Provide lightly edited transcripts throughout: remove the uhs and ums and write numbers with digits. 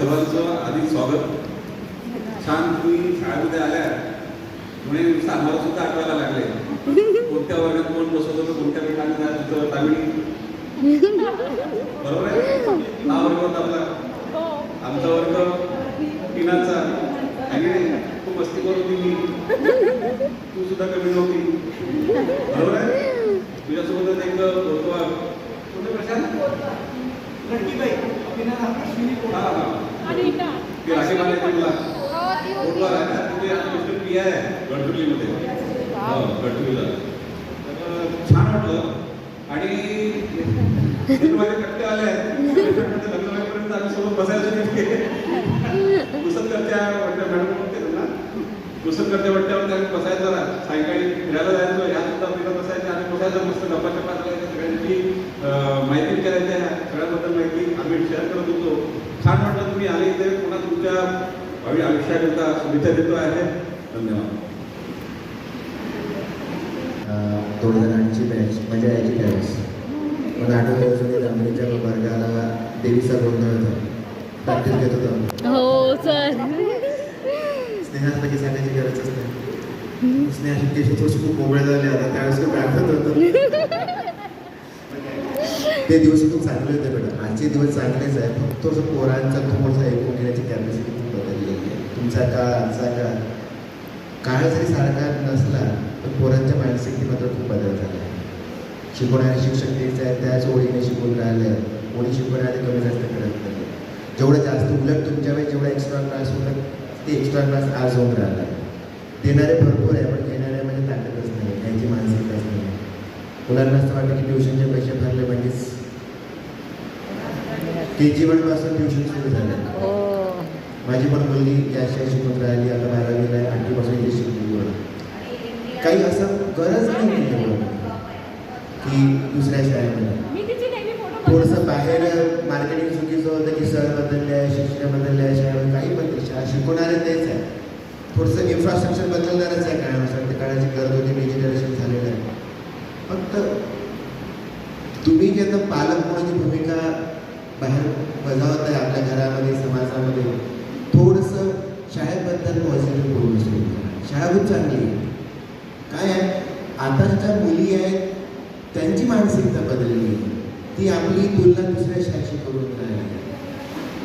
सर्वांचं अधिक स्वागत. छान तुम्ही शाळेमध्ये आल्या म्हणे आम्हाला सुद्धा आठवायला लागले कोणत्या वर्गात कोण बसवत होतं, कोणत्या ठिकाणी जात होतं. तामिळी बरोबर आहे. हा वर्ग होता आपला, आमचा वर्ग पिनाचा. आणि तू मस्ती करत होती, मी तू सुद्धा कमी नव्हती, बरोबर आहे. तुझ्यासोबतच एक फोटो प्रशांत राखी बांधायची तुला फोटो आहे ना, तिथे मिस्टर पी आहे गडचिरोलीमध्ये. गडचिरोलीला छान वाटलं. आणि माझे कट्टे आले आहेत लग्न व्हायपर्यंत आम्ही सोबत बसायचं पुसतकरच्या मॅडम म्हणते ना, पुसतकरच्या वट्ट्यावर आम्ही बसायचं जरा, सायंकाळी फिरायला जायचो. ह्या सुद्धा फिरत बसायच्या आणि बसायचं मस्त गप्पा चप्पा करायच्या, सगळ्यांची माहिती करायच्या, सगळ्यांबद्दल माहिती आम्ही शेअर करत होतो. छान वाटलं तुम्ही आले इथे. पुन्हा तुमच्या भावी आयुष्याकरता शुभेच्छा देतो आहे. धन्यवाद. थोड्या जणांची बॅच मजा यायची त्यावेळेस. पण आठवड्यापासून दामिनीच्या वर्गाला देवीचा गोंधळ होता, प्रॅक्टिस घेत होता. हो सर. स्नेहात लगेच सांगायची गरजच नाही. स्नेहाची केस थोडीशी खूप मोकळे झाले आता, त्यावेळेस खूप आठवत होतं. ते दिवस खूप चांगले होते बेटा. आजचे दिवस चांगलेच आहे, फक्त असं पोरांचा थोडंसं ऐकून घेण्याची कॅपॅसिटी खूप बदलली आहे. तुमचा काळ आजचा काळ जरी सारखा नसला पण पोरांच्या मानसिकते मात्र खूप बदल झाला आहे. शिकवणारे शिक्षक तेच आहेत, त्याच ओळीने शिकवून राहिले. ओळी शिकवणारे कमी जास्त करत नाही. जेवढं जास्त उलट तुमच्या वेळेस जेवढा एक्स्ट्रा क्लास होतं ते एक्स्ट्रा क्लास आज होऊन राहिला. देणारे भरपूर आहे पण घेणाऱ्यामध्ये ताकदच नाही, त्यांची मानसिकताच नाही. मुलांना असं वाटतं की ट्युशनचे पैसे भरले म्हणजेच KG1 पासून ट्युशन सुरू झालं. माझी पण मुलगी या शाळेत शिकून राहिली, आता 12वीला आहे. 8वी पासून इथे शिकली. काही असं गरज नाही की दुसऱ्या शाळेमध्ये थोडंसं बाहेर मार्केटिंग चुकीचं होतं की सर बदलले आहे, शिक्षक बदलले आहे, शाळेमध्ये काही बदल शाळा शिकवणारे तेच आहे. थोडंसं इन्फ्रास्ट्रक्चर बदलणारच आहे काळानुसार. ते काळाची गरज होती, डिजिटलायझेशन झालेलं आहे. फक्त तुम्ही जे आता पालक म्हणून भूमिका बाहेर बजावत आहे आपल्या घरामध्ये, समाजामध्ये, थोडंसं शाळेबद्दल पॉझिटिव्ह बोलणं सुरू करा. शाळा खूप चांगली आहे. काय आहे, आताच्या मुली आहेत त्यांची मानसिकता बदलली आहे. ती आपली तुलना दुसऱ्या शाळेशी करून राहिली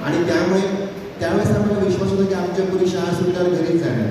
आणि त्यामुळे त्यावेळेस आम्हाला विश्वास होता की आमच्या मुली शाळा सुटल्यावर घरीच जाणार.